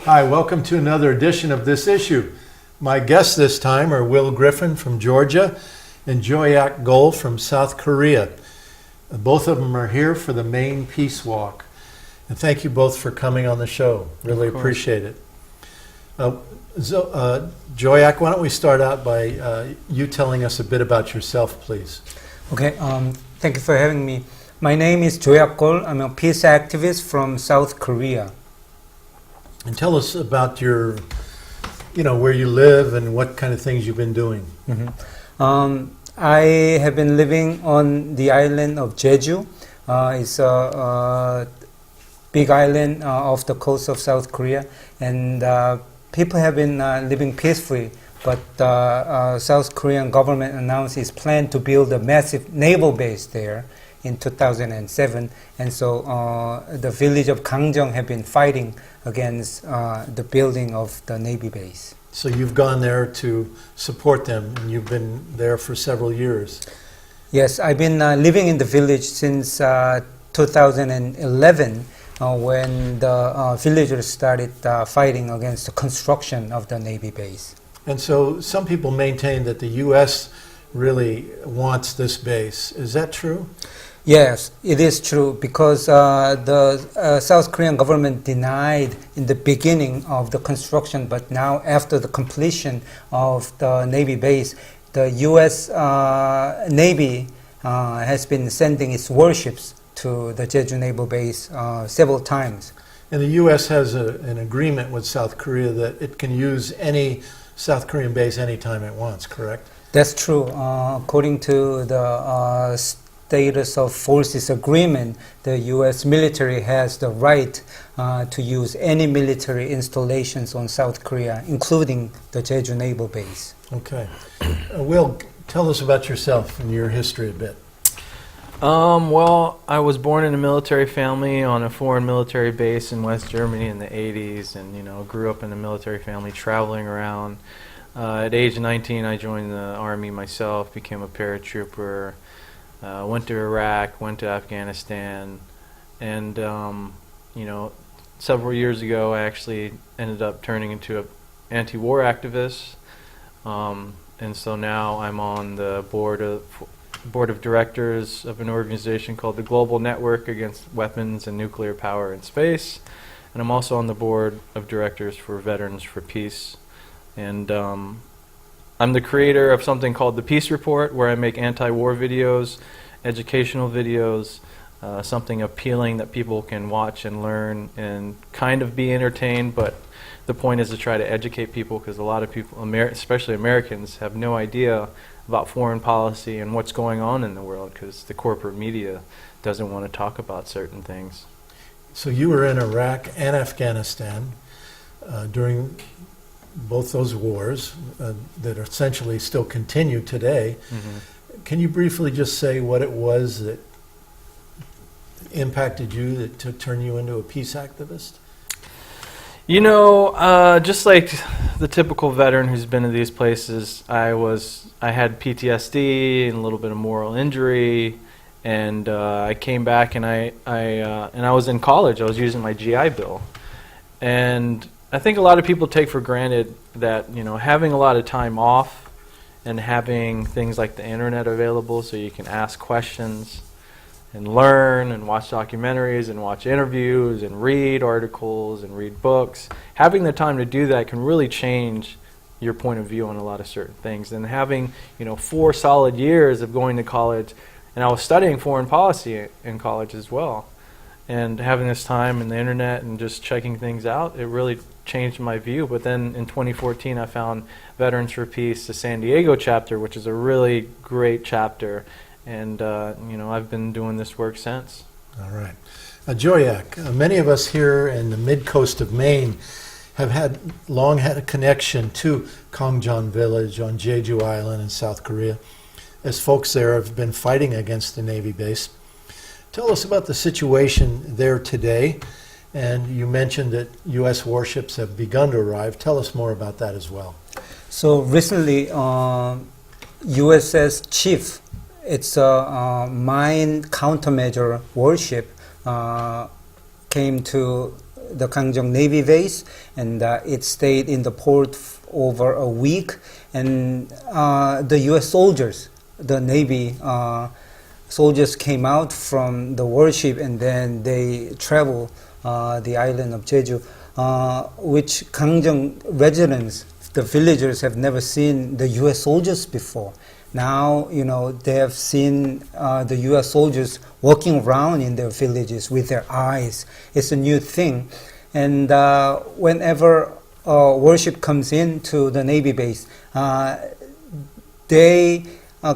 Hi, welcome to another edition of This Issue. My guests this time are Will Griffin from Georgia and Joyak Gol from South Korea. Both of them are here for the Maine Peace Walk. And thank you both for coming on the show. Really appreciate it. Joyak, why don't we start out by you telling us a bit about yourself, please. Okay, thank you for having me. My name is Joyak Gol. I'm a peace activist from South Korea. And tell us about your, where you live and what kind of things you've been doing. I have been living on the island of Jeju. It's a big island off the coast of South Korea, and people have been living peacefully. But South Korean government announced its plan to build a massive naval base there in 2007, and so the village of Gangjong have been fighting against the building of the Navy base. So you've gone there to support them, and you've been there for several years. Yes, I've been living in the village since 2011 when the villagers started fighting against the construction of the Navy base. And so some people maintain that the U.S. really wants this base. Is that true? Yes, it is true, because the South Korean government denied in the beginning of the construction, but now after the completion of the Navy base, the U.S. Navy has been sending its warships to the Jeju Naval Base several times. And the U.S. has an agreement with South Korea that it can use any South Korean base anytime it wants, correct? That's true. According to the Status of Forces Agreement, the U.S. military has the right to use any military installations on South Korea, including the Jeju Naval Base. Okay. Will, tell us about yourself and your history a bit. Well, I was born in a military family on a foreign military base in West Germany in the 80s, and grew up in a military family traveling around. At age 19, I joined the Army myself, became a paratrooper. Went to Iraq, went to Afghanistan, and several years ago I actually ended up turning into an anti-war activist, and so now I'm on the board of directors of an organization called the Global Network Against Weapons and Nuclear Power in Space, and I'm also on the board of directors for Veterans for Peace, and I'm the creator of something called the Peace Report, where I make anti-war videos, educational videos, something appealing that people can watch and learn and kind of be entertained, but the point is to try to educate people, because a lot of people, especially Americans, have no idea about foreign policy and what's going on in the world, because the corporate media doesn't want to talk about certain things. So you were in Iraq and Afghanistan during both those wars that essentially still continue today. Mm-hmm. Can you briefly just say what it was that impacted you to turn you into a peace activist? Just like the typical veteran who's been to these places, I had PTSD and a little bit of moral injury, and I came back and I was in college. I was using my GI Bill, and I think a lot of people take for granted that, having a lot of time off and having things like the internet available so you can ask questions and learn and watch documentaries and watch interviews and read articles and read books. Having the time to do that can really change your point of view on a lot of certain things. And having, 4 solid years of going to college, and I was studying foreign policy in college as well. And having this time and the internet and just checking things out, it really changed my view. But then in 2014, I found Veterans for Peace, the San Diego chapter, which is a really great chapter. And, I've been doing this work since. All right. Joyak, many of us here in the mid-coast of Maine have long had a connection to Gangjong Village on Jeju Island in South Korea, as folks there have been fighting against the Navy base. Tell us about the situation there today, and you mentioned that U.S. warships have begun to arrive. Tell us more about that as well. So recently, USS Chief, it's a mine countermeasure warship, came to the Kangjong Navy base, and it stayed in the port over a week. And the U.S. soldiers, the Navy soldiers came out from the warship, and then they traveled the island of Jeju, which Kangjong residents, the villagers, have never seen the U.S. soldiers before. Now, they have seen the U.S. soldiers walking around in their villages with their eyes. It's a new thing. And whenever warship comes into the Navy base, they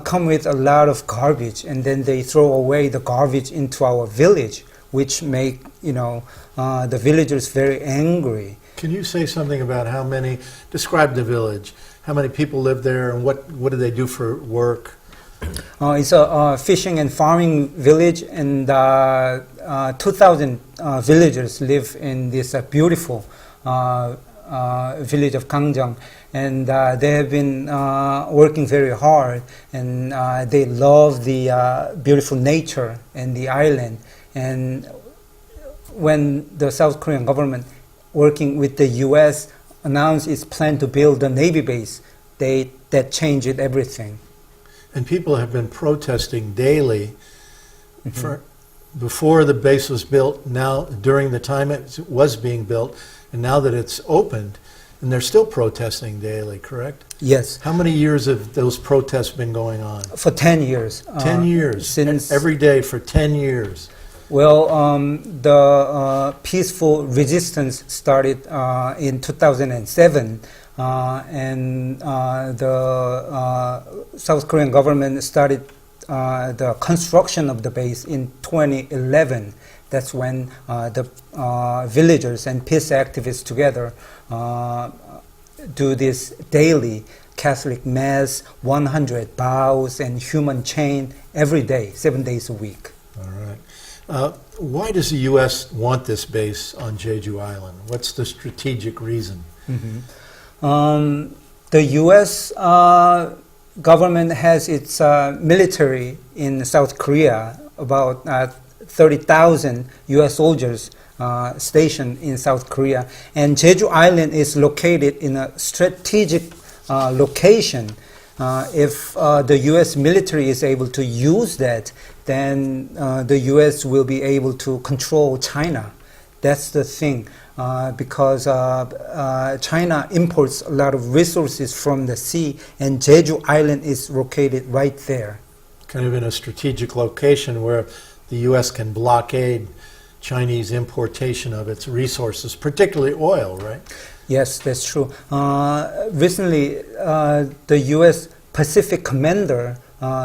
come with a lot of garbage, and then they throw away the garbage into our village, which make, the villagers very angry. Can you say something about describe the village, how many people live there, and what do they do for work? It's a fishing and farming village, and 2,000 villagers live in this beautiful village of Kangjong, and they have been working very hard, and they love the beautiful nature and the island. And when the South Korean government, working with the U.S., announced its plan to build a Navy base, that changed everything. And people have been protesting daily before the base was built, now during the time it was being built, and now that it's opened, and they're still protesting daily, correct? Yes. How many years have those protests been going on? For 10 years. 10 years. Since every day for 10 years. Well, the peaceful resistance started in 2007, and the South Korean government started the construction of the base in 2011. That's when the villagers and peace activists together do this daily Catholic Mass, 100 bows, and human chain every day, 7 days a week. All right. Why does the U.S. want this base on Jeju Island? What's the strategic reason? The U.S. Government has its military in South Korea, about 30,000 U.S. soldiers stationed in South Korea. And Jeju Island is located in a strategic location. If the U.S. military is able to use that, then the U.S. will be able to control China. That's the thing, because China imports a lot of resources from the sea, and Jeju Island is located right there. Kind of in a strategic location where the U.S. can blockade Chinese importation of its resources, particularly oil, right? Yes, that's true. Recently, the U.S. Pacific Commander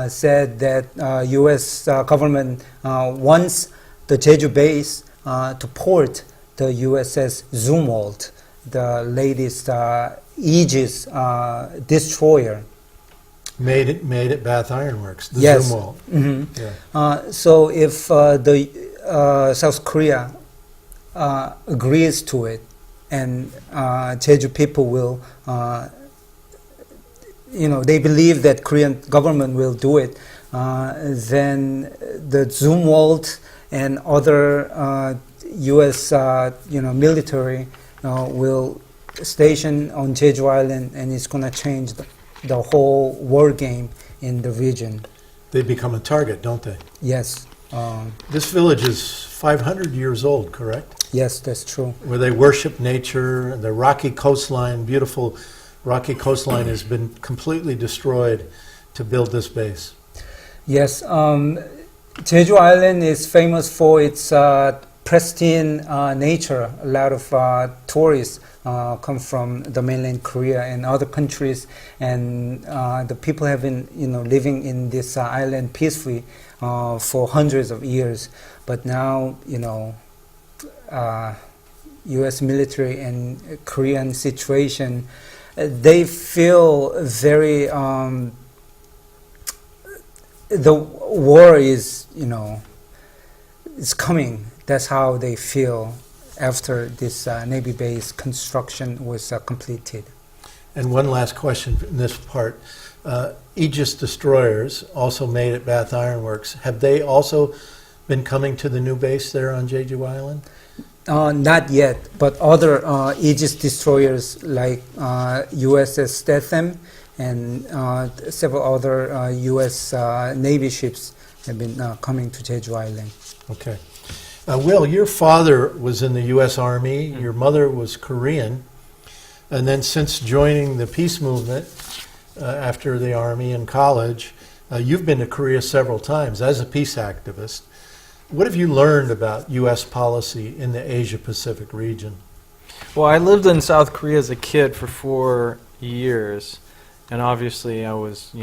said that U.S. government wants the Jeju base to port the USS Zumwalt, the latest Aegis destroyer. Made at Bath Iron Works, the Yes. Zumwalt. Yeah. So if the South Korea agrees to it, and Jeju people will, they believe that Korean government will do it, then the Zumwalt and other U.S. Military will station on Jeju Island, and it's going to change the whole war game in the region. They become a target, don't they? Yes. This village is 500 years old, correct? Yes, that's true. Where they worship nature, the rocky coastline, beautiful rocky coastline has been completely destroyed to build this base. Yes. Jeju Island is famous for its pristine nature. A lot of tourists come from the mainland Korea and other countries, and the people have been, living in this island peacefully for hundreds of years. But now, U.S. military and Korean situation, they feel very. The war is, is coming. That's how they feel after this Navy base construction was completed. And one last question in this part. Aegis destroyers, also made at Bath Iron Works, have they also been coming to the new base there on Jeju Island? Not yet, but other Aegis destroyers like USS Statham and several other U.S. Navy ships have been coming to Jeju Island. Okay. Will, your father was in the U.S. Army, your mother was Korean, and then since joining the peace movement after the Army and college, you've been to Korea several times as a peace activist. What have you learned about U.S. policy in the Asia-Pacific region? Well, I lived in South Korea as a kid for 4 years, and obviously I was,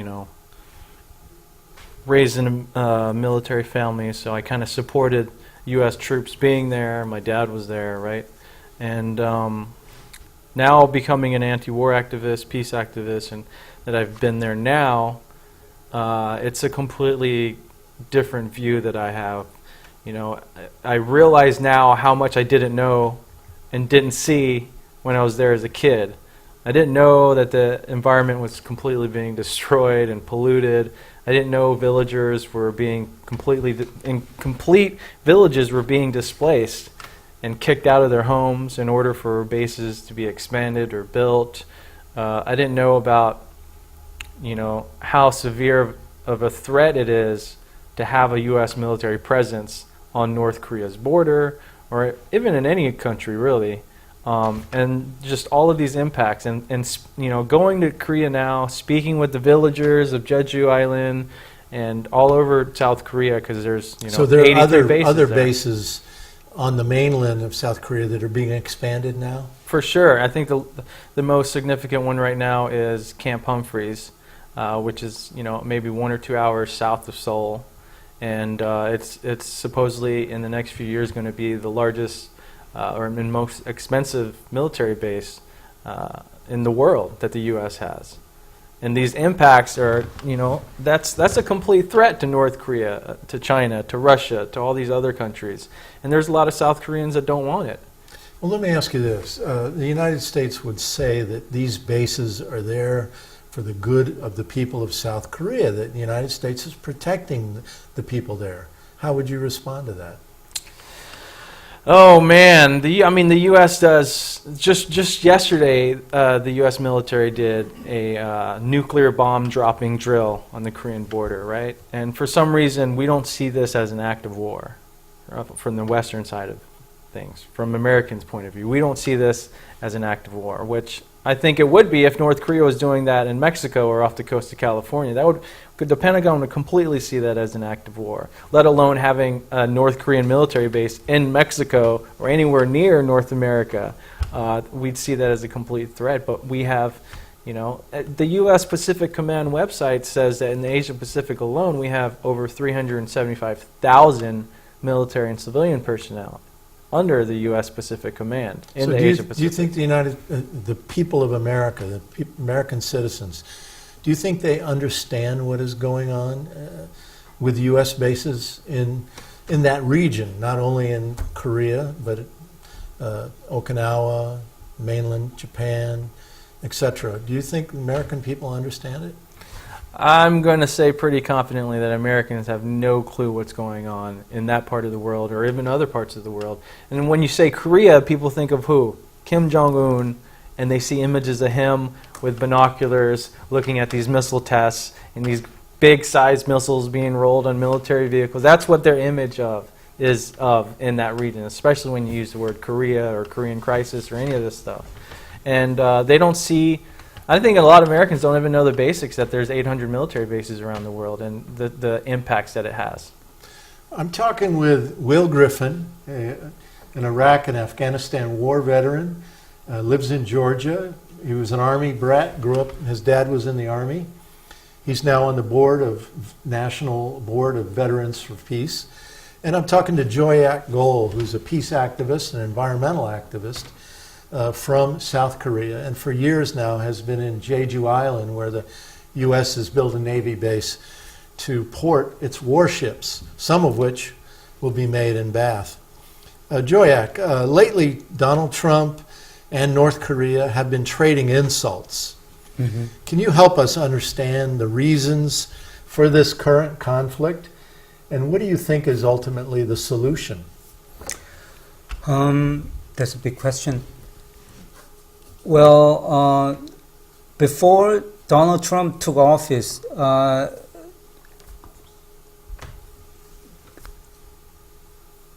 raised in a military family, so I kind of supported U.S. troops being there. My dad was there, right? And now becoming an anti-war activist, peace activist, and that I've been there now, it's a completely different view that I have. I realize now how much I didn't know and didn't see when I was there as a kid. I didn't know that the environment was completely being destroyed and polluted. I didn't know villagers were being complete villages were being displaced and kicked out of their homes in order for bases to be expanded or built. I didn't know about, how severe of a threat it is to have a U.S. military presence on North Korea's border, or even in any country, really. And just all of these impacts. And going to Korea now, speaking with the villagers of Jeju Island and all over South Korea, because there's, So there are 83 other there. bases on the mainland of South Korea that are being expanded now? For sure. I think the most significant one right now is Camp Humphreys, which is, maybe 1 or 2 hours south of Seoul. And it's supposedly in the next few years going to be the largest or most expensive military base in the world that the U.S. has. And these impacts are, that's a complete threat to North Korea, to China, to Russia, to all these other countries. And there's a lot of South Koreans that don't want it. Well, let me ask you this. The United States would say that these bases are there for the good of the people of South Korea, that the United States is protecting the people there. How would you respond to that? Oh man, the U.S. does just yesterday. The U.S. military did a nuclear bomb dropping drill on the Korean border, right? And for some reason, we don't see this as an act of war from the Western side of things. From Americans' point of view, we don't see this as an act of war, which I think it would be if North Korea was doing that in Mexico or off the coast of California. The Pentagon would completely see that as an act of war, let alone having a North Korean military base in Mexico or anywhere near North America. We'd see that as a complete threat. But we have, the U.S. Pacific Command website says that in the Asia Pacific alone, we have over 375,000 military and civilian personnel under the U.S. Pacific Command in the Asia Pacific. Do you think the people of America, American citizens, do you think they understand what is going on with U.S. bases in that region, not only in Korea, but Okinawa, mainland Japan, etc.? Do you think American people understand it? I'm going to say pretty confidently that Americans have no clue what's going on in that part of the world or even other parts of the world. And when you say Korea, people think of who? Kim Jong-un, and they see images of him with binoculars looking at these missile tests and these big-sized missiles being rolled on military vehicles. That's what their image is of in that region, especially when you use the word Korea or Korean crisis or any of this stuff. And they don't see... I think a lot of Americans don't even know the basics, that there's 800 military bases around the world and the impacts that it has. I'm talking with Will Griffin, an Iraq and Afghanistan war veteran, lives in Georgia. He was an Army brat, grew up, his dad was in the Army. He's now on the National Board of Veterans for Peace. And I'm talking to Joyak Gol, who's a peace activist, an environmental activist, from South Korea, and for years now has been in Jeju Island, where the U.S. has built a Navy base to port its warships, some of which will be made in Bath. Joyak, lately Donald Trump and North Korea have been trading insults. Mm-hmm. Can you help us understand the reasons for this current conflict, and what do you think is ultimately the solution? That's a big question. Well, before Donald Trump took office,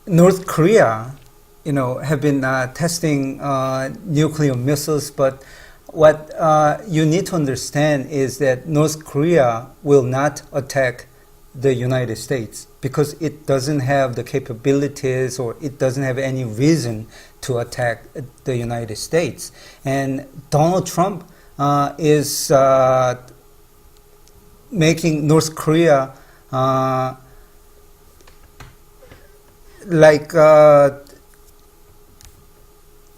North Korea, have been testing nuclear missiles. But what you need to understand is that North Korea will not attack the United States because it doesn't have the capabilities or it doesn't have any reason to attack the United States. And Donald Trump is making North Korea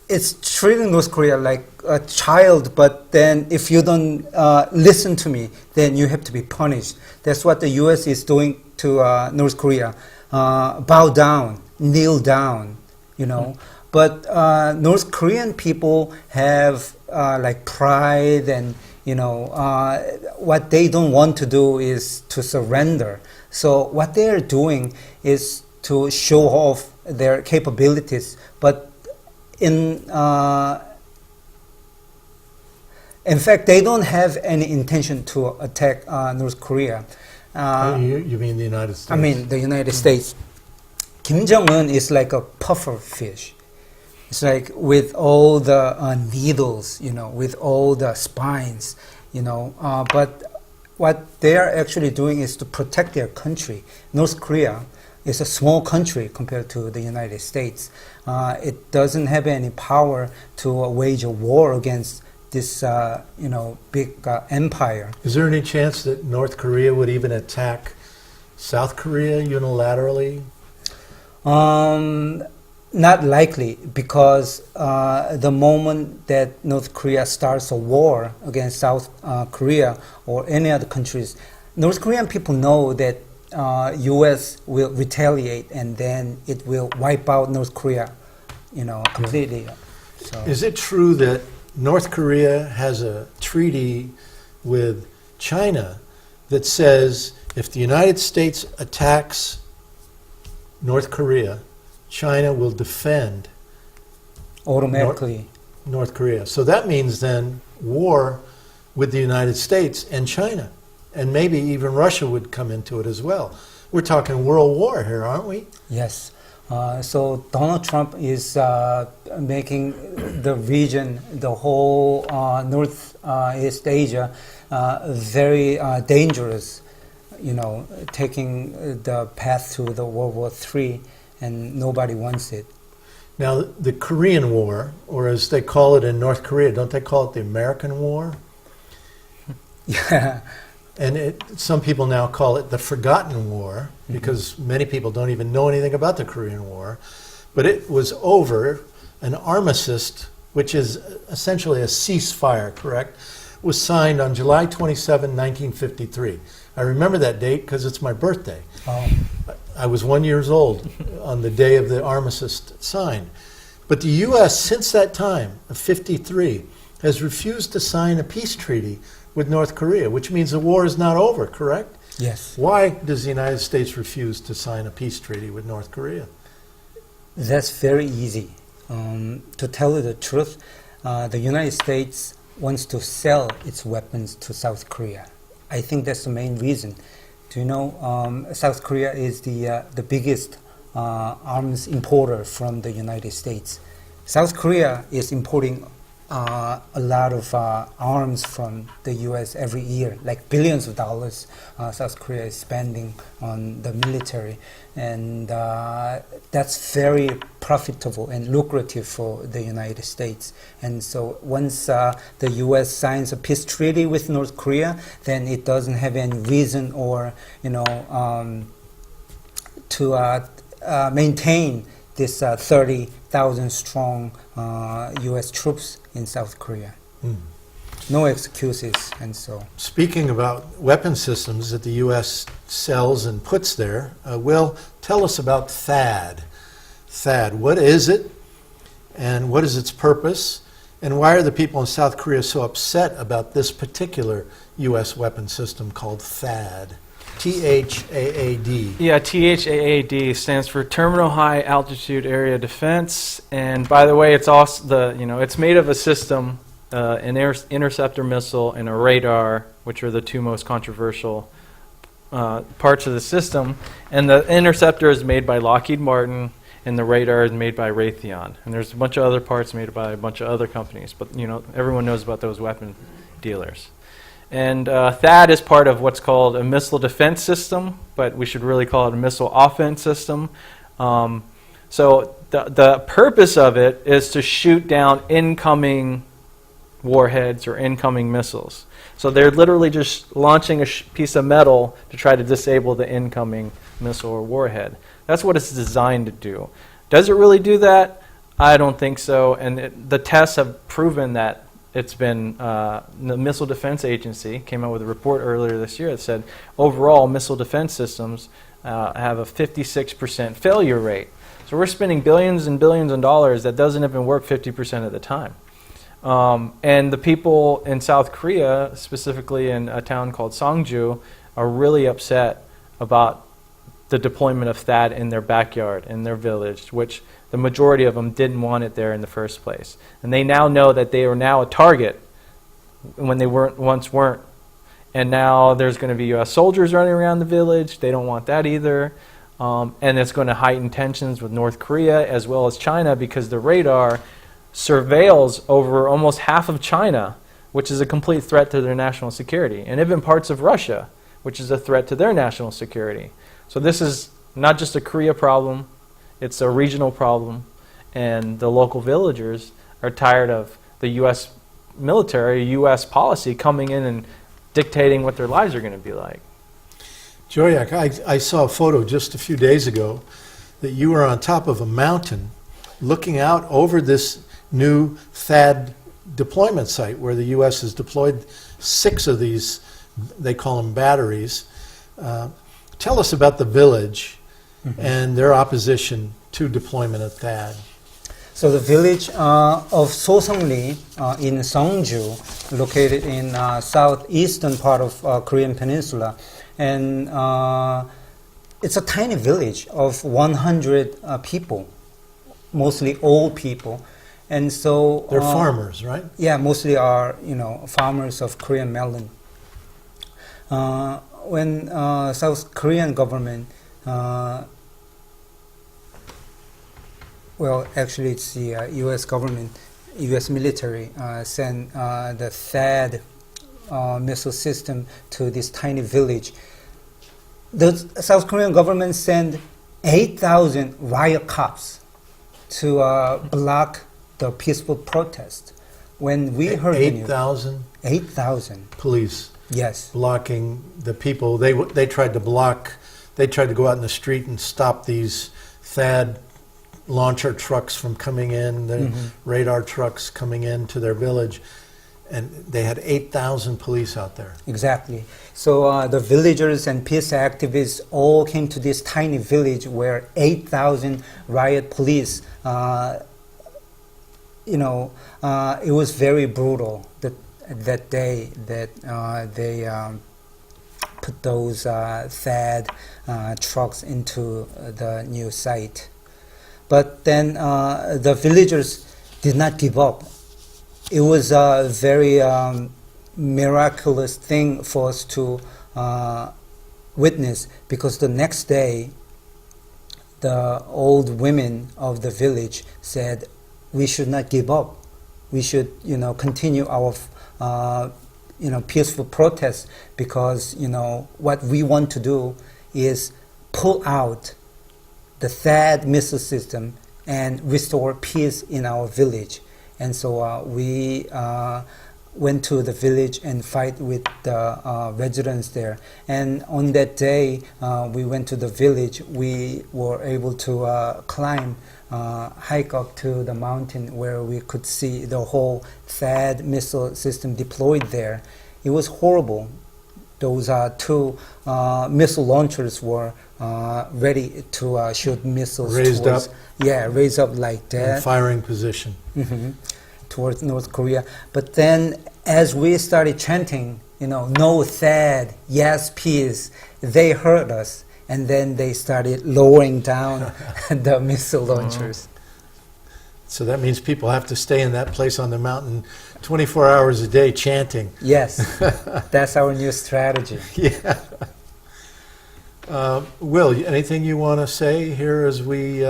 it's treating North Korea like a child, but then if you don't listen to me, then you have to be punished. That's what the U.S. is doing to North Korea. Bow down, kneel down, But North Korean people have pride and, what they don't want to do is to surrender. So what they're doing is to show off their capabilities, but in fact, they don't have any intention to attack North Korea. You mean the United States? I mean, the United States. Kim Jong-un is like a puffer fish. It's like with all the needles, with all the spines, But what they are actually doing is to protect their country. North Korea is a small country compared to the United States. It doesn't have any power to wage a war against this, big empire. Is there any chance that North Korea would even attack South Korea unilaterally? Not likely, because the moment that North Korea starts a war against South Korea or any other countries, North Korean people know that U.S. will retaliate and then it will wipe out North Korea, completely. So. Is it true that North Korea has a treaty with China that says if the United States attacks North Korea, China will defend Automatically. North Korea? So that means then war with the United States and China. And maybe even Russia would come into it as well. We're talking world war here, aren't we? Yes. So Donald Trump is making the region, the whole Northeast Asia, very dangerous, taking the path to the World War III, and nobody wants it. Now, the Korean War, or as they call it in North Korea, don't they call it the American War? Yeah. And some people now call it the Forgotten War, because many people don't even know anything about the Korean War. But it was over an armistice, which is essentially a ceasefire, correct, was signed on July 27, 1953. I remember that date because it's my birthday. Oh. I was 1 year old on the day of the armistice signed. But the U.S., since that time, of 53, has refused to sign a peace treaty with North Korea, which means the war is not over, correct? Yes. Why does the United States refuse to sign a peace treaty with North Korea? That's very easy. To tell you the truth, the United States wants to sell its weapons to South Korea. I think that's the main reason. Do you know, South Korea is the biggest arms importer from the United States. South Korea is importing a lot of arms from the U.S. every year, like billions of dollars South Korea is spending on the military. And that's very profitable and lucrative for the United States. And so once the U.S. signs a peace treaty with North Korea, then it doesn't have any reason or, to maintain this 30,000 strong U.S. troops in South Korea. No excuses, and so. Speaking about weapon systems that the U.S. sells and puts there, Will, tell us about THAAD. THAAD, what is it, and what is its purpose, and why are the people in South Korea so upset about this particular U.S. weapon system called THAAD? THAAD. Yeah, THAAD stands for Terminal High Altitude Area Defense. And by the way, it's also it's made of a system, an interceptor missile and a radar, which are the two most controversial parts of the system. And the interceptor is made by Lockheed Martin, and the radar is made by Raytheon. And there's a bunch of other parts made by a bunch of other companies, but everyone knows about those weapon dealers. And THAAD is part of what's called a missile defense system, but we should really call it a missile offense system. So the purpose of it is to shoot down incoming warheads or incoming missiles. So they're literally just launching a piece of metal to try to disable the incoming missile or warhead. That's what it's designed to do. Does it really do that? I don't think so. And the tests have proven that it's been, the Missile Defense Agency came out with a report earlier this year that said overall missile defense systems have a 56% failure rate. So we're spending billions and billions of dollars that doesn't even work 50% of the time. And the people in South Korea, specifically in a town called Songju, are really upset about the deployment of THAAD in their backyard, in their village, which the majority of them didn't want it there in the first place. And they now know that they are now a target when they once weren't. And now there's going to be U.S. soldiers running around the village. They don't want that either. And it's going to heighten tensions with North Korea as well as China, because the radar surveils over almost half of China, which is a complete threat to their national security, and even parts of Russia, which is a threat to their national security. So this is not just a Korea problem, it's a regional problem, and the local villagers are tired of the U.S. military, U.S. policy coming in and dictating what their lives are going to be like. Joyak, I saw a photo just a few days ago that you were on top of a mountain looking out over this new THAAD deployment site where the U.S. has deployed 6 of these, they call them batteries. Tell us about the village and their opposition to deployment of THAAD. So the village of Soseongri in Songju, located in southeastern part of Korean Peninsula, and it's a tiny village of 100 people, mostly old people, and so They're farmers, right? yeah, mostly are farmers of Korean melon. When South Korean government, well, actually it's the U.S. government, U.S. military sent the THAAD missile system to this tiny village. The South Korean government sent 8,000 riot cops to block the peaceful protest. When we heard the news, 8,000 8,000, police yes. blocking the people. They tried to block, they tried to go out in the street and stop these THAAD launcher trucks from coming in, the radar trucks coming into their village. And they had 8,000 police out there. Exactly. So the villagers and peace activists all came to this tiny village where 8,000 riot police, it was very brutal that day that they put those THAAD trucks into the new site. But then the villagers did not give up. It was a very miraculous thing for us to witness, because the next day the old women of the village said, we should not give up. We should, continue our, peaceful protest, because, what we want to do is pull out the THAAD missile system and restore peace in our village. And so we went to the village and fight with the residents there. And on that day, we went to the village. We were able to hike up to the mountain where we could see the whole THAAD missile system deployed there. It was horrible. Those 2 missile launchers were ready to shoot missiles. Raised up? Yeah, raised up like that. In firing position. Towards North Korea. But then as we started chanting no THAAD, yes peace. They heard us, and then they started lowering down the missile launchers. So that means people have to stay in that place on the mountain 24 hours a day chanting. Yes, that's our new strategy. Yeah. Will, anything you want to say here as we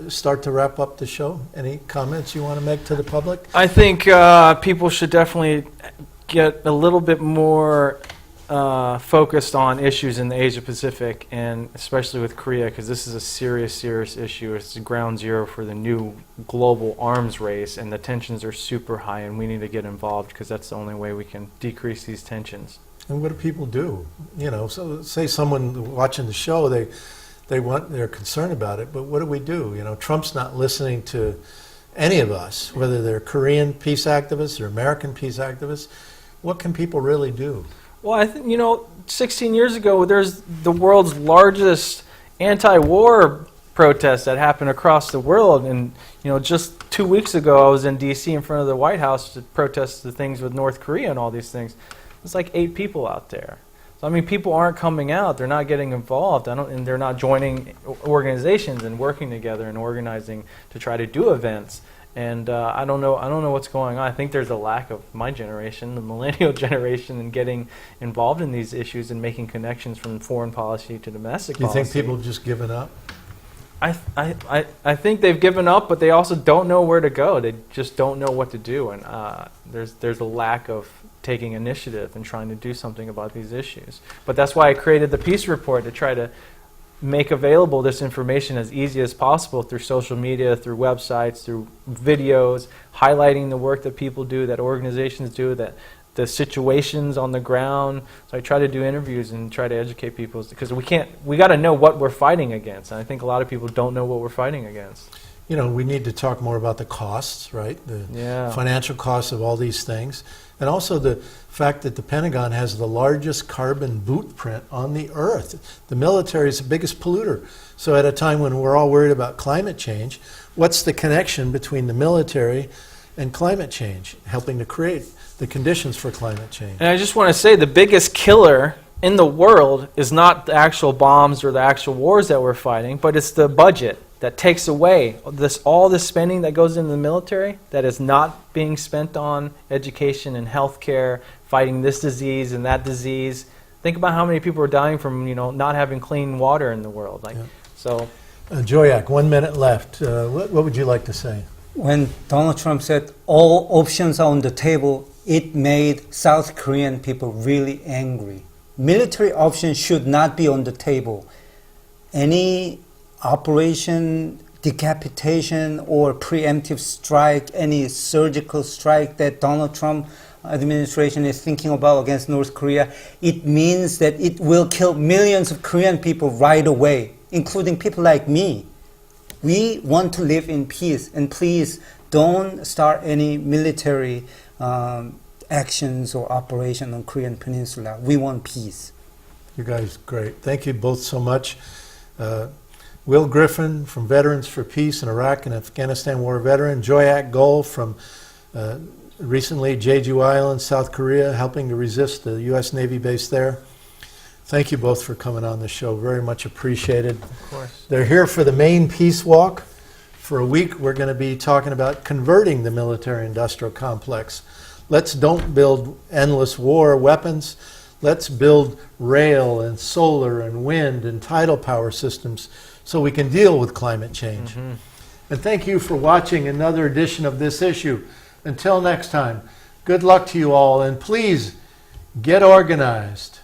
start to wrap up the show? Any comments you want to make to the public? I think people should definitely get a little bit more focused on issues in the Asia Pacific, and especially with Korea, because this is a serious, serious issue. It's ground zero for the new global arms race, and the tensions are super high, and we need to get involved because that's the only way we can decrease these tensions. And what do people do? So say someone watching the show, they're concerned about it, but what do we do? Trump's not listening to any of us, whether they're Korean peace activists or American peace activists. What can people really do? Well, I think, 16 years ago, there's the world's largest anti-war protest that happened across the world. And, just 2 weeks ago, I was in D.C. in front of the White House to protest the things with North Korea and all these things. It's like 8 people out there. So, people aren't coming out. They're not getting involved. And they're not joining organizations and working together and organizing to try to do events. And I don't know what's going on. I think there's a lack of my generation, the millennial generation, in getting involved in these issues and making connections from foreign policy to domestic Do you policy. think people have just given up? I think they've given up, but they also don't know where to go. They just don't know what to do, and there's a lack of taking initiative and trying to do something about these issues. But that's why I created the Peace Report, to try to make available this information as easy as possible through social media, through websites, through videos, highlighting the work that people do, that organizations do, that the situations on the ground. So I try to do interviews and try to educate people, because we got to know what we're fighting against. And I think a lot of people don't know what we're fighting against. We need to talk more about the costs, right? The financial costs of all these things. And also the fact that the Pentagon has the largest carbon footprint on the earth. The military is the biggest polluter. So at a time when we're all worried about climate change, what's the connection between the military and climate change, helping to create the conditions for climate change? And I just want to say, the biggest killer in the world is not the actual bombs or the actual wars that we're fighting, but it's the budget that takes away all this spending that goes into the military that is not being spent on education and healthcare, fighting this disease and that disease. Think about how many people are dying from not having clean water in the world. Joyak, 1 minute left. What would you like to say? When Donald Trump said all options are on the table, it made South Korean people really angry. Military options should not be on the table. Any operation, decapitation, or preemptive strike, any surgical strike that Donald Trump administration is thinking about against North Korea, it means that it will kill millions of Korean people right away, including people like me. We want to live in peace, and please don't start any military actions or operation on Korean Peninsula. We want peace. You guys, great. Thank you both so much. Will Griffin from Veterans for Peace in Iraq and Afghanistan war veteran, Joyak Gol from recently Jeju Island, South Korea, helping to resist the U.S. Navy base there. Thank you both for coming on the show. Very much appreciated. Of course. They're here for the Maine Peace Walk. For a week, we're going to be talking about converting the military-industrial complex. Let's don't build endless war weapons. Let's build rail and solar and wind and tidal power systems so we can deal with climate change. Mm-hmm. And thank you for watching another edition of This Issue. Until next time, good luck to you all, and please get organized.